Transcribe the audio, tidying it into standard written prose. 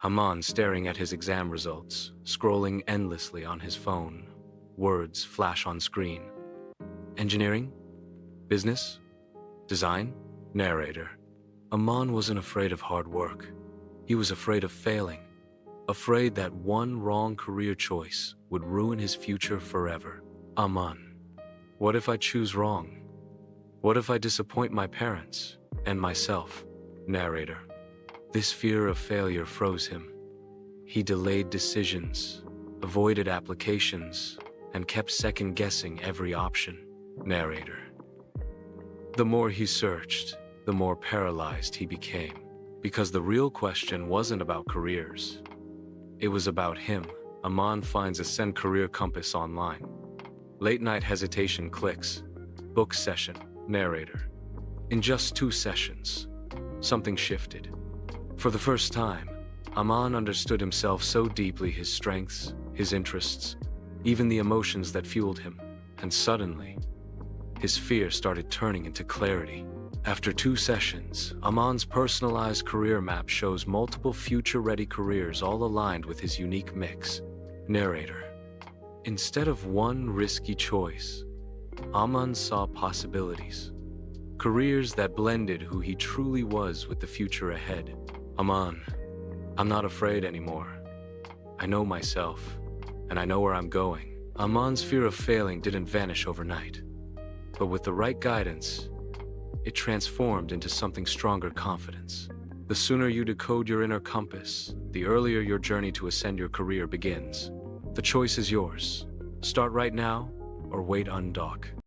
Aman staring at his exam results, scrolling endlessly on his phone. Words flash on screen. Engineering? Business? Design? Narrator. Aman wasn't afraid of hard work. He was afraid of failing. Afraid that one wrong career choice would ruin his future forever. Aman. What if I choose wrong? What if I disappoint my parents and myself? Narrator. This fear of failure froze him. He delayed decisions, avoided applications, and kept second-guessing every option. Narrator. The more he searched, the more paralyzed he became, because the real question wasn't about careers. It was about him. Aman finds a Send Career Compass online. Late-night hesitation clicks. Book session. Narrator. In just 2 sessions, something shifted. For the first time, Aman understood himself so deeply, his strengths, his interests, even the emotions that fueled him. And suddenly, his fear started turning into clarity. After 2 sessions, Aman's personalized career map shows multiple future-ready careers, all aligned with his unique mix. Narrator. Instead of one risky choice, Aman saw possibilities. Careers that blended who he truly was with the future ahead. Aman, I'm not afraid anymore. I know myself, and I know where I'm going. Aman's fear of failing didn't vanish overnight, but with the right guidance, it transformed into something stronger: confidence. The sooner you decode your inner compass, the earlier your journey to ascend your career begins. The choice is yours. Start right now, or wait undock.